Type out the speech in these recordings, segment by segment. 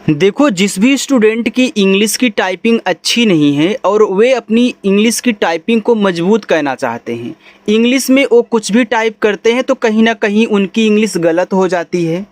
देखो, जिस भी स्टूडेंट की इंग्लिश की टाइपिंग अच्छी नहीं है और वे अपनी इंग्लिश की टाइपिंग को मजबूत करना चाहते हैं, इंग्लिश में वो कुछ भी टाइप करते हैं तो कहीं ना कहीं उनकी इंग्लिश गलत हो जाती है।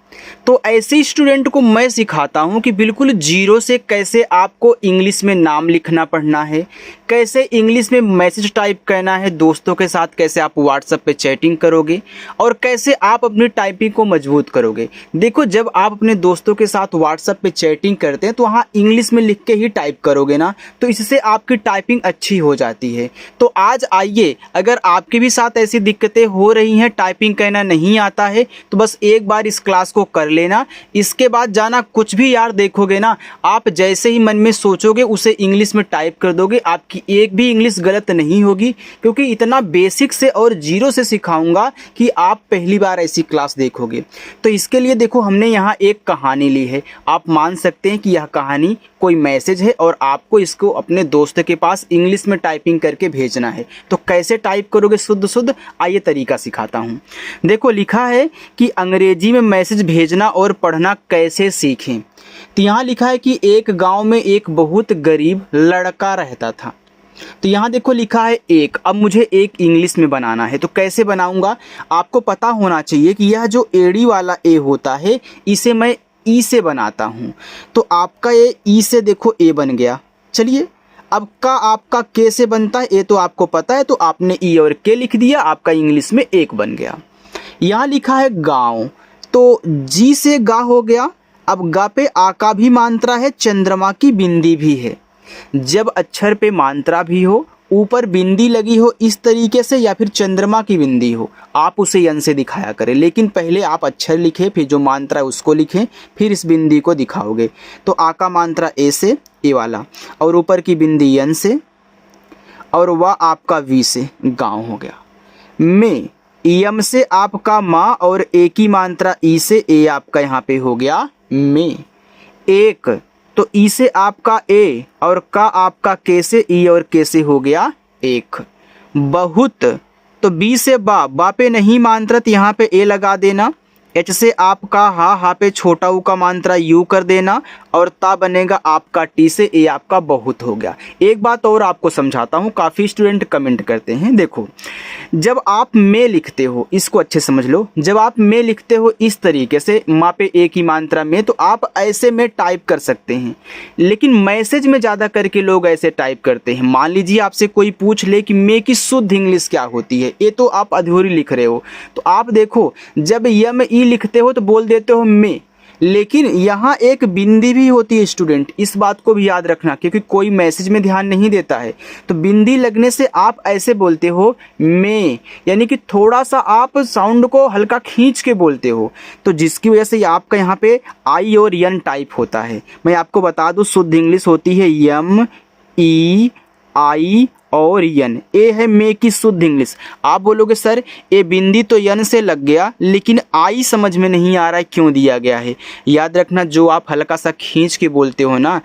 तो ऐसे स्टूडेंट को मैं सिखाता हूं कि बिल्कुल जीरो से कैसे आपको इंग्लिश में नाम लिखना पढ़ना है, कैसे इंग्लिश में मैसेज टाइप करना है, दोस्तों के साथ कैसे आप व्हाट्सएप पे चैटिंग करोगे और कैसे आप अपनी टाइपिंग को मजबूत करोगे। देखो, जब आप अपने दोस्तों के साथ व्हाट्सएप पे चैटिंग करते हैं तो वहाँ इंग्लिश में लिख के ही टाइप करोगे ना, तो इससे आपकी टाइपिंग अच्छी हो जाती है। तो आज आइए, अगर आपके भी साथ ऐसी दिक्कतें हो रही हैं, टाइपिंग करना नहीं आता है, तो बस एक बार इस क्लास को कर लेना। इसके बाद जाना, कुछ भी यार देखोगे ना, आप जैसे ही मन में सोचोगे उसे इंग्लिश में टाइप कर दोगे, आपकी एक भी इंग्लिश गलत नहीं होगी, क्योंकि इतना बेसिक से और जीरो से सिखाऊंगा कि आप पहली बार ऐसी क्लास देखोगे। तो इसके लिए देखो, हमने यहाँ एक कहानी ली है। आप मान सकते हैं कि यह कहानी कोई मैसेज है और आपको इसको अपने दोस्त के पास इंग्लिश में टाइपिंग करके भेजना है। तो कैसे टाइप करोगे शुद्ध शुद्ध, आइए तरीका सिखाता हूँ। देखो, लिखा है कि अंग्रेजी में मैसेज भेजना और पढ़ना कैसे सीखें। तो यहाँ लिखा है कि एक गांव में एक बहुत गरीब लड़का रहता था। तो यहाँ देखो लिखा है एक। अब मुझे एक इंग्लिश में बनाना है, तो कैसे बनाऊंगा, आपको पता होना चाहिए कि यह जो एड़ी वाला ए होता है इसे मैं ई से बनाता हूँ। तो आपका ये ई से देखो ए बन गया। चलिए, अब का आपका के से बनता है, ये तो आपको पता है, तो आपने ई और के लिख दिया, आपका इंग्लिश में एक बन गया। यहाँ लिखा है गाँव, तो जी से गा हो गया। अब गा पे आ का भी मात्रा है, चंद्रमा की बिंदी भी है। जब अक्षर पे मात्रा भी हो, ऊपर बिंदी लगी हो इस तरीके से, या फिर चंद्रमा की बिंदी हो, आप उसे यन से दिखाया करें। लेकिन पहले आप अक्षर लिखें, फिर जो मात्रा है उसको लिखें, फिर इस बिंदी को दिखाओगे। तो आ का मात्रा ए से, ए वाला, और ऊपर की बिंदी यन से, और वह आपका वी से, गाँव हो गया। में यम से आपका माँ, और ए की मात्रा ई से, ए आपका यहाँ पे हो गया में। एक, तो ई से आपका ए, और का आपका के से, ई और के से हो गया एक। बहुत, तो बी से बा, बा पे नहीं मात्रा, यहाँ पे ए लगा देना। एच से आपका हा, हा पे छोटा ऊ का मात्रा यू कर देना, और ता बनेगा आपका टी से, ए आपका बहुत हो गया। एक बात और आपको समझाता हूँ, काफ़ी स्टूडेंट कमेंट करते हैं। देखो, जब आप में लिखते हो, इसको अच्छे समझ लो, जब आप में लिखते हो इस तरीके से, माँ पे ए की मात्रा में, तो आप ऐसे में टाइप कर सकते हैं। लेकिन मैसेज में ज़्यादा करके लोग ऐसे टाइप करते हैं। मान लीजिए आपसे कोई पूछ ले कि में की शुद्ध इंग्लिश क्या होती है, ये तो आप अधूरी लिख रहे हो। तो आप देखो, जब यम ई लिखते हो तो बोल देते हो में, लेकिन यहाँ एक बिंदी भी होती है स्टूडेंट, इस बात को भी याद रखना, क्योंकि कोई मैसेज में ध्यान नहीं देता है। तो बिंदी लगने से आप ऐसे बोलते हो में, यानी कि थोड़ा सा आप साउंड को हल्का खींच के बोलते हो, तो जिसकी वजह से आपका यहाँ पे आई और यन टाइप होता है। मैं आपको बता दूँ, शुद्ध इंग्लिश होती है यम ई आई और यन। ए है मे की शुद्ध इंग्लिश। आप बोलोगे सर ए बिंदी तो यन से लग गया, लेकिन आई समझ में नहीं आ रहा है क्यों दिया गया है। याद रखना, जो आप हल्का सा खींच के बोलते हो ना,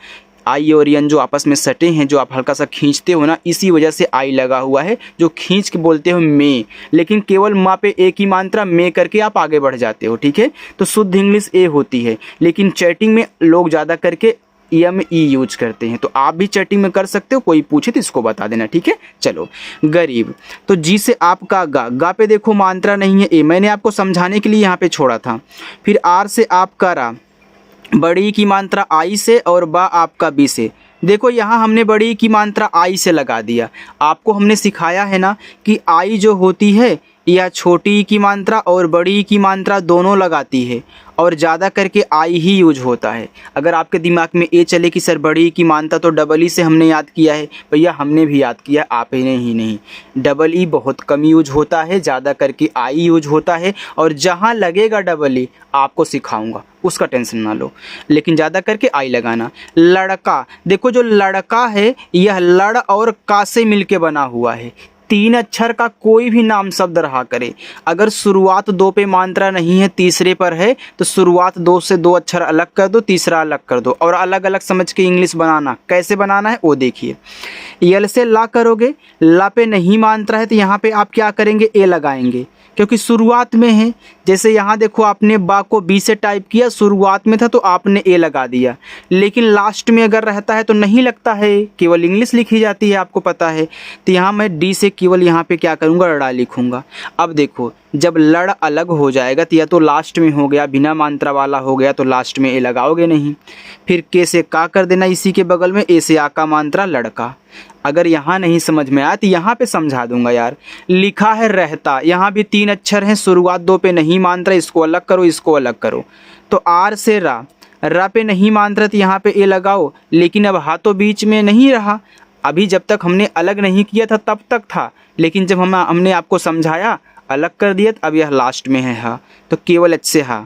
आई और यन जो आपस में सटे हैं, जो आप हल्का सा खींचते हो ना, इसी वजह से आई लगा हुआ है, जो खींच के बोलते हो में। लेकिन केवल माँ पे ए की मात्रा में करके आप आगे बढ़ जाते हो, ठीक है। तो शुद्ध इंग्लिश ए होती है, लेकिन चैटिंग में लोग ज़्यादा करके एम ई यूज करते हैं। तो आप भी चैटिंग में कर सकते हो, कोई पूछे तो इसको बता देना, ठीक है। चलो, गरीब, तो जी से आपका गा, गा पे देखो मात्रा नहीं है, ए मैंने आपको समझाने के लिए यहाँ पे छोड़ा था। फिर आर से आपका रा, बड़ी की मात्रा आई से, और बा आपका बी से। देखो, यहाँ हमने बड़ी की मात्रा आई से लगा दिया। आपको हमने सिखाया है ना कि आई जो होती है यह छोटी की मात्रा और बड़ी की मात्रा दोनों लगाती है, और ज़्यादा करके आई ही यूज होता है। अगर आपके दिमाग में ये चले कि सर बड़ी की मात्रा तो डबल ई से हमने याद किया है, भैया हमने भी याद किया, आप ही नहीं। डबल ई बहुत कम यूज होता है, ज़्यादा करके आई यूज होता है, और जहाँ लगेगा डबल ई आपको सिखाऊंगा, उसका टेंशन ना लो, लेकिन ज़्यादा करके आई लगाना। लड़का, देखो जो लड़का है यह लड़ और का से मिलके बना हुआ है। तीन अक्षर का कोई भी नाम शब्द रहा करे, अगर शुरुआत दो पे मात्रा नहीं है, तीसरे पर है, तो शुरुआत दो से दो अक्षर अलग कर दो, तीसरा अलग कर दो, और अलग अलग समझ के इंग्लिश बनाना। कैसे बनाना है वो देखिए। यल से ला करोगे, ला पे नहीं मात्रा है तो यहाँ पे आप क्या करेंगे, ए लगाएंगे, क्योंकि शुरुआत में है। जैसे यहाँ देखो आपने बा को बी से टाइप किया, शुरुआत में था तो आपने ए लगा दिया, लेकिन लास्ट में अगर रहता है तो नहीं लगता है, केवल इंग्लिश लिखी जाती है, आपको पता है। तो यहाँ मैं डी से केवल यहाँ पे क्या करूँगा, लड़ा लिखूँगा। अब देखो जब लड़ अलग हो जाएगा तो या तो लास्ट में हो गया, बिना मात्रा वाला हो गया तो लास्ट में ए लगाओगे नहीं। फिर के से का कर देना इसी के बगल में, ए से आ का मात्रा लड़का। अगर यहाँ नहीं समझ में आया तो यहाँ पे समझा दूंगा यार। लिखा है रहता, यहाँ भी तीन अक्षर हैं, शुरुआत दो पे नहीं मात्रा, इसको अलग करो, इसको अलग करो। तो आर से रा पे नहीं मात्रा तो यहाँ पे ए लगाओ, लेकिन अब हा तो बीच में नहीं रहा। अभी जब तक हमने अलग नहीं किया था तब तक था, लेकिन जब हमने आपको समझाया अलग कर दिया तो अब यह लास्ट में है हा, तो केवल एच से हा,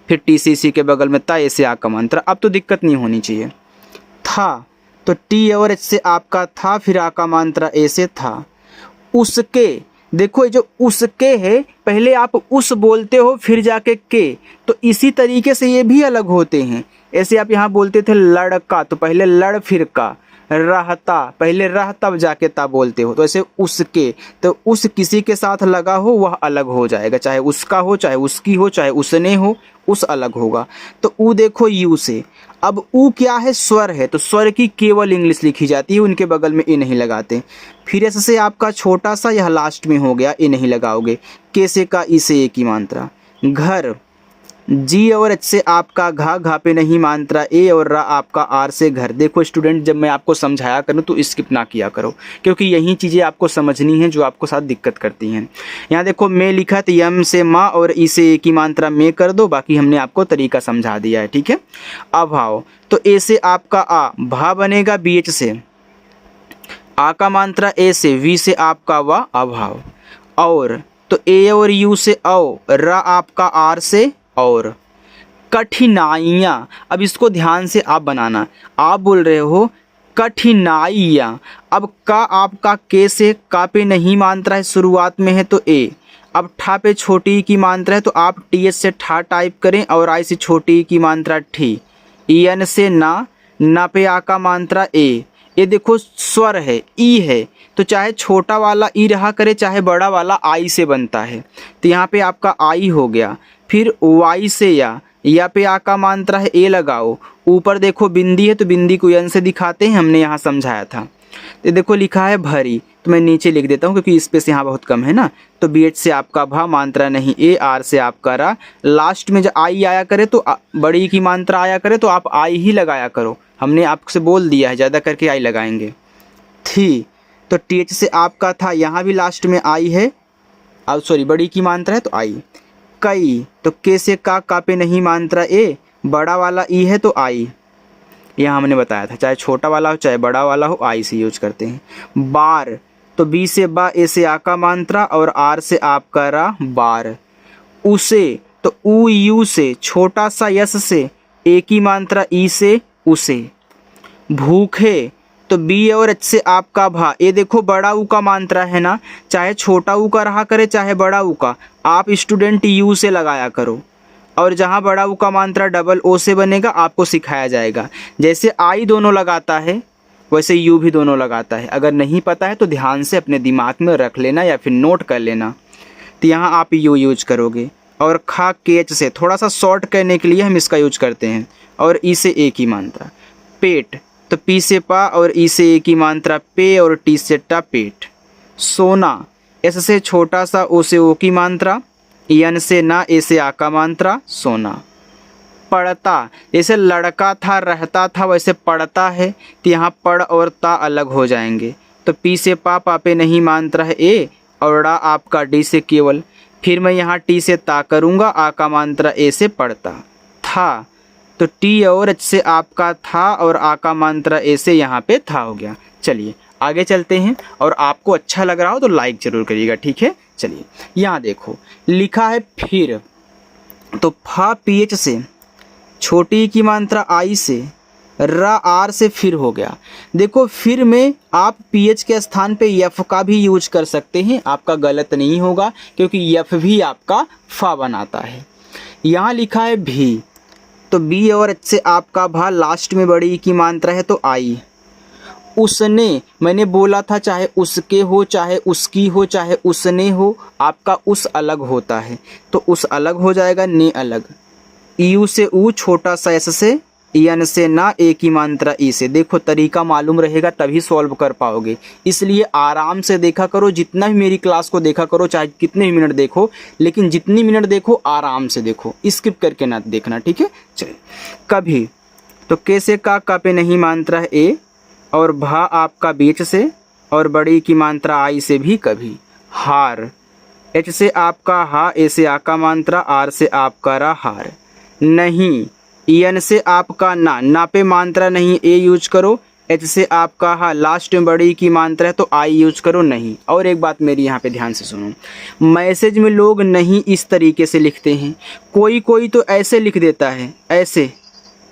फिर टी सी सी के बगल में ता, ए से आ का मात्रा। अब तो दिक्कत नहीं होनी चाहिए। था तो टी और एच से आपका था, फिर आ का मात्रा ए से था। उसके, देखो ये जो उसके है, पहले आप उस बोलते हो फिर जाके के, तो इसी तरीके से ये भी अलग होते हैं। ऐसे आप यहाँ बोलते थे लड़का, तो पहले लड़ फिर का, रहता पहले रह तब जाके ता बोलते हो, तो ऐसे उसके, तो उस किसी के साथ लगा हो वह अलग हो जाएगा, चाहे उसका हो, चाहे उसकी हो, चाहे उसने हो, उस अलग होगा। तो ऊ देखो यू से, अब ऊ क्या है, स्वर है, तो स्वर की केवल इंग्लिश लिखी जाती है, उनके बगल में ए नहीं लगाते। फिर एस से आपका छोटा सा, यह लास्ट में हो गया, ए नहीं लगाओगे। के से का, ई से ए की मात्रा। घर, जी और एच से आपका घा पे नहीं मात्रा, ए और रा आपका आर से घर। देखो स्टूडेंट, जब मैं आपको समझाया करूँ तो स्किप ना किया करो, क्योंकि यही चीज़ें आपको समझनी है जो आपको साथ दिक्कत करती हैं। यहाँ देखो मैं लिखा तो यम से माँ और ई से ए की मात्रा में कर दो, बाकी हमने आपको तरीका समझा दिया है, ठीक है। अभाव, तो ए से आपका आ, भा बनेगा बी एच से, आ का मात्रा ए से, वी से आपका वा, अभाव। और तो ए और यू से औ, रा आपका आर से और। कठिनाइयाँ, अब इसको ध्यान से आप बनाना, आप बोल रहे हो कठिनाइयाँ, अब का आपका के से, का पे नहीं मात्रा है, शुरुआत में है तो ए। अब ठा पे छोटी की मात्रा है तो आप टी एच से ठा टाइप करें, और आई से छोटी की मात्रा ठी। एन से ना पे आ का मात्रा ए। ये देखो स्वर है, ई है, तो चाहे छोटा वाला ई रहा करे, चाहे बड़ा वाला आई से बनता है, तो यहाँ पे आपका आई हो गया। फिर वाई से या पे आ का मात्रा है, ए लगाओ। ऊपर देखो बिंदी है तो बिंदी को एन से दिखाते हैं, हमने यहाँ समझाया था। तो देखो लिखा है भरी, तो मैं नीचे लिख देता हूँ क्योंकि स्पेस यहाँ बहुत कम है ना। तो बी एच से आपका भा, मात्रा नहीं ए, आर से आपका रा। लास्ट में जब आई आया करे तो बड़ी की मात्रा आया करे तो आप आई ही लगाया करो, हमने आपसे बोल दिया है ज़्यादा करके आई लगाएंगे। थी, तो टी एच से आपका था, यहाँ भी लास्ट में आई है, अब सॉरी बड़ी की मात्रा है तो आई। कई, तो के से का पे नहीं मात्रा ए, बड़ा वाला ई है तो आई। यहाँ हमने बताया था चाहे छोटा वाला हो चाहे बड़ा वाला हो, आई से यूज करते हैं। बार, तो बी से बा, ए से आ का मात्रा और आर से आपका रा, बार। उसे, तो ऊ यू से, छोटा सा यस से, ए की मात्रा ई से, उसे। भूखे, तो बी और एच से आपका भा, ये देखो बड़ा ऊ का मात्रा है ना, चाहे छोटा ऊ का रहा करे चाहे बड़ा ऊ का, आप स्टूडेंट यू से लगाया करो। और जहाँ बड़ा ऊ का मात्रा डबल ओ से बनेगा आपको सिखाया जाएगा। जैसे आई दोनों लगाता है वैसे यू भी दोनों लगाता है, अगर नहीं पता है तो ध्यान से अपने दिमाग में रख लेना या फिर नोट कर लेना। तो यहाँ आप यू यूज करोगे। और खा के एच से, थोड़ा सा शॉर्ट करने के लिए हम इसका यूज करते हैं। और ई से ए की मात्रा। पेट, तो पी से पा और ई से ए की मात्रा पे और टी से टा, पेट। सोना, एस से छोटा सा, ओ से ओ की मात्रा, एन से ना, ए से आ का मात्रा, सोना। पढ़ता, जैसे लड़का था रहता था वैसे पढ़ता है, तो यहाँ पढ़ और ता अलग हो जाएंगे। तो पी से पा, पे नहीं मात्रा है ए, और ड़ा आपका डी से केवल। फिर मैं यहाँ टी से ता करूँगा, आ का मात्रा ए से पढ़ता। था, तो टी और एच से आपका था और आ का मात्रा ए से यहाँ पे था हो गया। चलिए आगे चलते हैं, और आपको अच्छा लग रहा हो तो लाइक ज़रूर करिएगा, ठीक है। चलिए यहाँ देखो लिखा है फिर, तो फा पी एच से, छोटी की मात्रा आई से, र आर से फिर हो गया। देखो फिर में आप पीएच के स्थान पे यफ का भी यूज कर सकते हैं, आपका गलत नहीं होगा क्योंकि यफ भी आपका फा बनाता है। यहाँ लिखा है भी, तो बी और एच से आपका भा, लास्ट में बड़ी ई की मात्रा है तो आई। उसने, मैंने बोला था चाहे उसके हो, चाहे उसकी हो, चाहे उसने हो, आपका उस अलग होता है तो उस अलग हो जाएगा, ने अलग। यू से ऊ, छोटा सा एस से, यन से ना, ए की मात्रा ई से। देखो तरीका मालूम रहेगा तभी सॉल्व कर पाओगे, इसलिए आराम से देखा करो। जितना भी मेरी क्लास को देखा करो, चाहे कितने भी मिनट देखो, लेकिन जितनी मिनट देखो आराम से देखो, स्किप करके ना देखना, ठीक है। चलिए, कभी, तो कैसे का पे नहीं मात्रा है ए, और भा आपका बीच से, और बड़ी की मात्रा आई से भी कभी। हार, एच से आपका हा, ए से आ का मात्रा, आर से आपका रा, हार। नहीं, एन से आपका ना, ना पे मात्रा नहीं, ए यूज करो। एच से आपका हा, लास्ट में बड़ी की मात्रा है तो आई यूज करो, नहीं। और एक बात मेरी यहाँ पे ध्यान से सुनो, मैसेज में लोग नहीं इस तरीके से लिखते हैं, कोई कोई तो ऐसे लिख देता है, ऐसे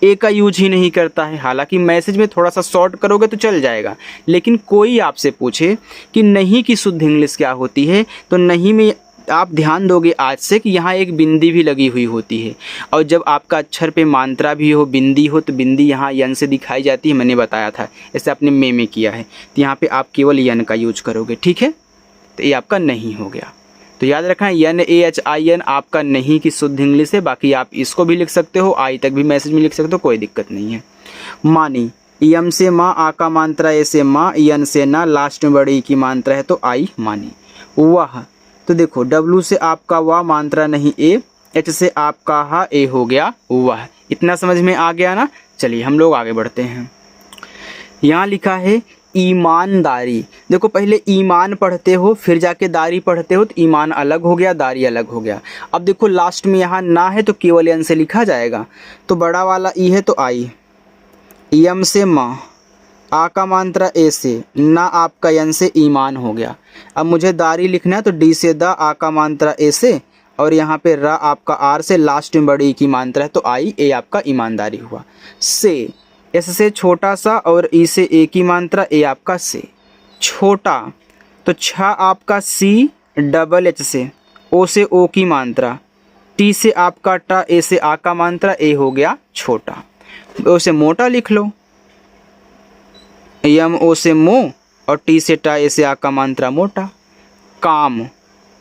ए का यूज ही नहीं करता है। हालांकि मैसेज में थोड़ा सा शॉर्ट करोगे तो चल जाएगा, लेकिन कोई आपसे पूछे कि नहीं की शुद्ध इंग्लिश क्या होती है, तो नहीं में आप ध्यान दोगे आज से कि यहाँ एक बिंदी भी लगी हुई होती है, और जब आपका अक्षर पे मात्रा भी हो, बिंदी हो, तो बिंदी यहाँ यन से दिखाई जाती है, मैंने बताया था, ऐसे आपने में किया है, तो यहाँ पे आप केवल यन का यूज करोगे, ठीक है। तो ये आपका नहीं हो गया, तो याद रखना N A H I N आपका नहीं की शुद्ध इंग्लिश है। बाकी आप इसको भी लिख सकते हो, आई तक भी मैसेज में लिख सकते हो, कोई दिक्कत नहीं है। मानी, यम से माँ, आ का मात्रा ए से माँ, यन से ना, लास्ट में बड़ी की मात्रा है तो आई, मानी। वाह, तो देखो डब्लू से आपका वाह, मात्रा नहीं ए, एच से आपका हा, ए हो गया वाह। इतना समझ में आ गया ना। चलिए हम लोग आगे बढ़ते हैं। यहाँ लिखा है ईमानदारी। देखो पहले ईमान पढ़ते हो, फिर जाके दारी पढ़ते हो, तो ईमान अलग हो गया, दारी अलग हो गया। अब देखो लास्ट में यहाँ ना है तो केवल एन से लिखा जाएगा, तो बड़ा वाला ई है तो आई। यम से माँ, आ का मात्रा ए से, ना आपका यन से, ईमान हो गया। अब मुझे दारी लिखना है तो डी से दा, आ का मात्रा ए से, और यहाँ पे रा आपका आर से, लास्ट में बड़ी की मात्रा है तो आई, ए आपका ईमानदारी हुआ। से, एस से छोटा सा, और ई से ए की मात्रा, ए आपका से। छोटा, तो छ आपका सी, डबल एच से, ओ से ओ की मात्रा, टी से आपका टा, ए से आ का मात्रा, ए हो गया छोटा। ओ से मोटा लिख लो, यम ओ से मो, और टी से टा, ए से आ का मात्रा मोटा। काम,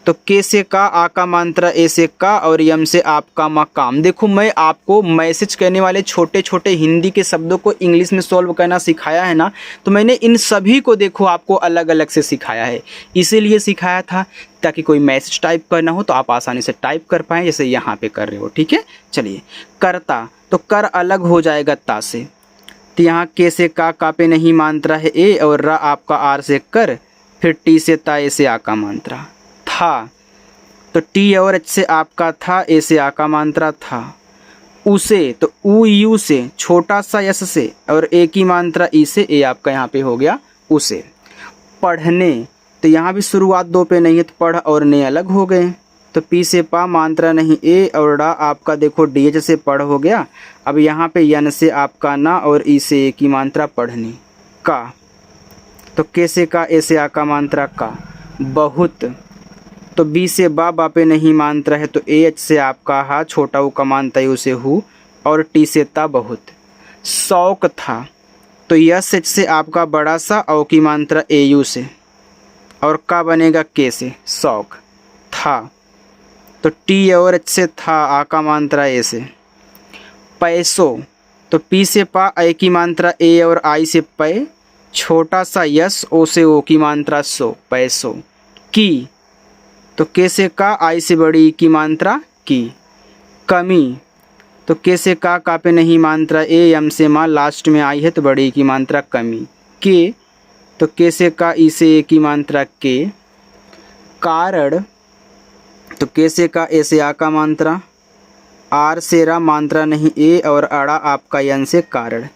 तो के से का, आ का मात्रा, ए से का, और यम से आपका मकाम। देखो मैं आपको मैसेज करने वाले छोटे छोटे हिंदी के शब्दों को इंग्लिश में सॉल्व करना सिखाया है ना, तो मैंने इन सभी को देखो आपको अलग अलग से सिखाया है। इसीलिए सिखाया था ताकि कोई मैसेज टाइप करना हो तो आप आसानी से टाइप कर पाएँ, जैसे यहाँ पे कर रहे हो, ठीक है। चलिए, करता, तो कर अलग हो जाएगा ता से, तो यहाँ के से का पे नहीं मात्रा है ए, और रा आपका आर से कर, फिर टी से ता, ए से आ का मात्रा। था, तो टी और एच से आपका था, ए से आ का मात्रा था। उसे, तो ऊ यू से, छोटा सा यस से, और ए की मात्रा ई से, ए आपका यहाँ पे हो गया उसे। पढ़ने, तो यहाँ भी शुरुआत दो पे नहीं है तो पढ़ और ने अलग हो गए, तो पी से पा, मात्रा नहीं ए, और डा आपका देखो डी एच से पढ़ हो गया। अब यहाँ पे यन से आपका ना, और ई से ए की मात्रा पढ़ने। का, तो के से का, ए से आ का मात्रा का। बहुत, तो बी से बा पे नहीं मात्रा है तो ए एच से आपका हा, छोटा ऊ का मात्रा यू से हु, और टी से ता, बहुत। शौक था, तो यस एच से आपका बड़ा सा, औ की मात्रा ए यू से, और का बनेगा के से, शौक। था, तो टी और एच से था, आ का मात्रा ए से। पैसों, तो पी से पा, ए की मात्रा ए, और आई से पै, छोटा सा यस, ओ से ओ की मात्रा सो, पैसों। की, तो के से का, आई से बड़ी की मात्रा की। कमी, तो के से का पे नहीं मात्रा ए, यम से माँ, लास्ट में आई है तो बड़ी की मात्रा कमी। के, तो के से का, ई से ए की मात्रा के। कारण, तो के से का, ए से आ का मात्रा, आर से रा, मात्रा नहीं ए, और अड़ा आपका यन से कारण।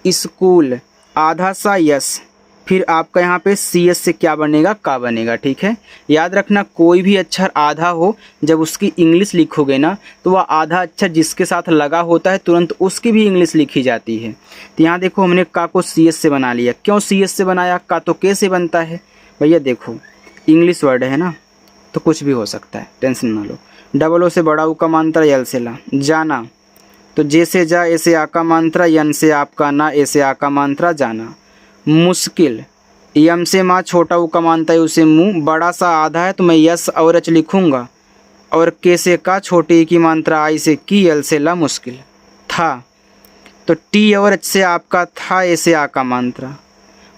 स्कूल, आधा सा यस, फिर आपका यहाँ पे सी एस से क्या बनेगा, का बनेगा। ठीक है, याद रखना कोई भी अक्षर आधा हो जब उसकी इंग्लिश लिखोगे ना तो वह आधा अक्षर जिसके साथ लगा होता है तुरंत उसकी भी इंग्लिश लिखी जाती है। तो यहाँ देखो हमने का को सी एस से बना लिया। क्यों सी एस से बनाया, का तो के से बनता है। भैया देखो इंग्लिश वर्ड है ना तो कुछ भी हो सकता है, टेंशन ना लो। डबल ओ से बड़ा ऊ का मात्रा यल से ला। जाना तो जे से जा, ए से आ का मात्रा, यन से आपका ना, ए से आ का मात्रा जाना। मुश्किल, यम से माँ, छोटा ऊ का मानता है उसे मुँह, बड़ा सा आधा है तो मैं यस और एच लिखूँगा, और के से का, छोटी की मात्रा, आई से की, यल से ला मुश्किल। था तो टी और एच से आपका था, ए से आ का मात्रा।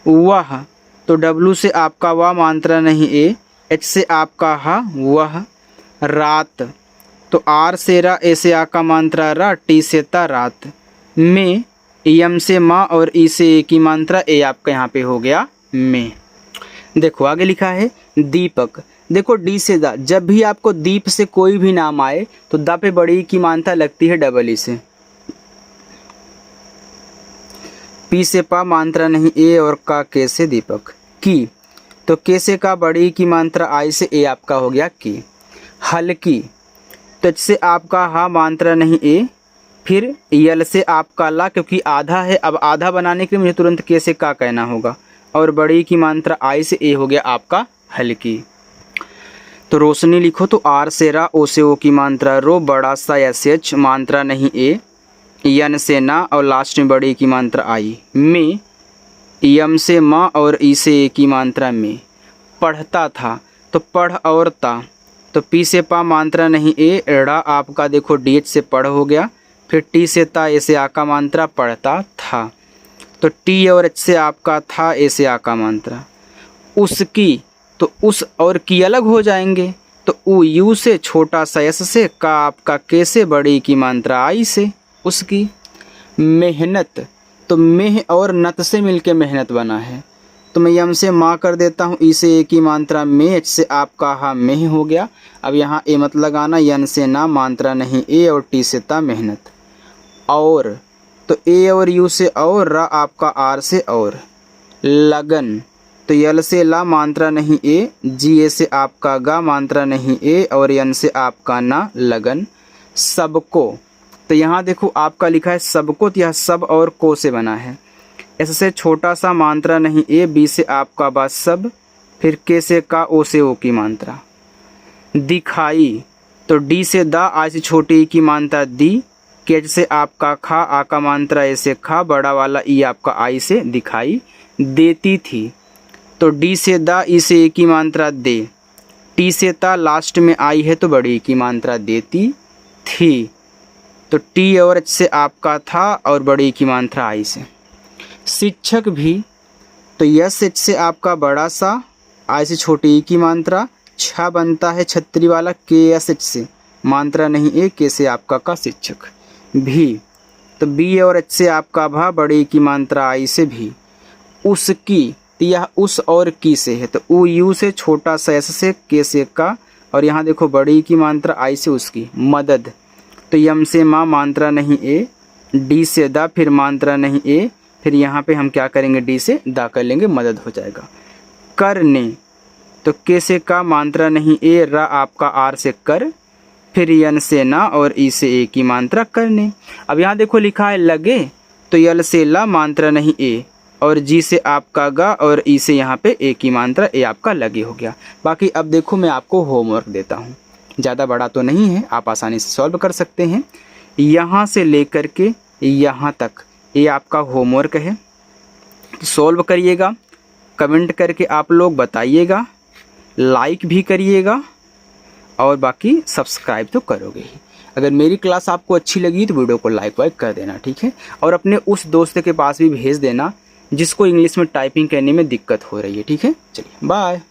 वह तो डब्लू से आपका वाह मात्रा नहीं ए, एच से आपका हा वह। रात तो आर से रा, ए से आ का मात्रा रा, टी से ता रात। में यम से माँ और ई से ए की मात्रा, ए आपका यहाँ पे हो गया में। देखो आगे लिखा है दीपक। देखो डी से दा, जब भी आपको दीप से कोई भी नाम आए तो दा पे बड़ी की मात्रा लगती है डबल ई से। पी से पा मात्रा नहीं ए, और का के से दीपक। की तो के से का, बड़ी की मात्रा आई से, ए आपका हो गया की। हल्की तो से आपका हा मात्रा नहीं ए, फिर यल से आपका ला, क्योंकि आधा है अब आधा बनाने के लिए मुझे तुरंत के से का कहना होगा, और बड़ी की मात्रा आई से, ए हो गया आपका हल्की। तो रोशनी लिखो तो आर से रा, ओ से ओ की मात्रा रो, बड़ा सा एस एच मात्रा नहीं ए, यन से ना और लास्ट में बड़ी की मात्रा आई। में यम से माँ और ई से ए की मात्रा में। पढ़ता था तो पढ़ और ता, तो पी से पा मात्रा नहीं ए, एड़ा आपका देखो डी एच से पढ़ हो गया, फिर टी से ता, ए से आ का मात्रा, पढ़ता था। तो टी और एच से आपका था, ए से आ का मात्रा। उसकी तो उस और की अलग हो जाएंगे, तो ऊ यू से, छोटा सा एस से, का आपका के से, बड़ी की मात्रा आई से उसकी। मेहनत तो मेह और नत से मिलके मेहनत बना है, तो मैं यम से माँ कर देता हूँ, ई से ए की मात्रा में, एच से आपका हा मेह हो गया। अब यहाँ ए मत लगाना, यन से ना मात्रा नहीं ए, और टी से ता मेहनत। और तो ए और यू से और, रा आपका आर से और। लगन तो यल से ला मात्रा नहीं ए, जी ए से आपका गा मात्रा नहीं ए, और यन से आपका ना लगन। सबको तो यहाँ देखो आपका लिखा है सबको, तो यह सब और को से बना है। एस से छोटा सा मात्रा नहीं ए, बी से आपका बा सब, फिर के से का, ओ से ओ की मात्रा। दिखाई तो डी से दा, आई से छोटी की मात्रा दी, के से आपका खा, आ का मात्रा ए से खा, बड़ा वाला ई आपका आई से दिखाई। देती थी तो डी से दा, ई से ए की मात्रा दे, टी से ता, लास्ट में आई है तो बड़ी की मात्रा देती थी। तो टी और एच से आपका था, और बड़ी की मात्रा आई से। शिक्षक भी तो यस एच से आपका बड़ा सा, आई से छोटी ई की मात्रा, छा बनता है छतरी वाला, के एस एच से मात्रा नहीं ए, के से आपका का शिक्षक। भी तो बी और एच से आपका भा, बड़ी की मात्रा आई से भी। उसकी तो यह उस और की से है, तो ऊ यू से, छोटा सा एस से, के से का, और यहाँ देखो बड़ी की मात्रा आई से उसकी। मदद तो यम से माँ मात्रा नहीं ए, डी से दा, फिर मात्रा नहीं ए, फिर यहाँ पे हम क्या करेंगे डी से दा कर लेंगे, मदद हो जाएगा। करने तो के से का मात्रा नहीं ए, रा आपका आर से कर, फिर यन से ना और ई से ए की मात्रा करने। अब यहाँ देखो लिखा है लगे तो यल से ला मात्रा नहीं ए, और जी से आपका गा, और ई से यहाँ पे ए की मात्रा, ए आपका लगे हो गया। बाकी अब देखो मैं आपको होमवर्क देता हूँ, ज़्यादा बड़ा तो नहीं है, आप आसानी से सॉल्व कर सकते हैं। यहाँ से लेकर के यहाँ तक ये आपका होमवर्क है, सॉल्व करिएगा, कमेंट करके आप लोग बताइएगा, लाइक भी करिएगा, और बाकी सब्सक्राइब तो करोगे ही। अगर मेरी क्लास आपको अच्छी लगी तो वीडियो को लाइक वाइक कर देना, ठीक है। और अपने उस दोस्त के पास भी भेज देना जिसको इंग्लिश में टाइपिंग करने में दिक्कत हो रही है, ठीक है। चलिए बाय।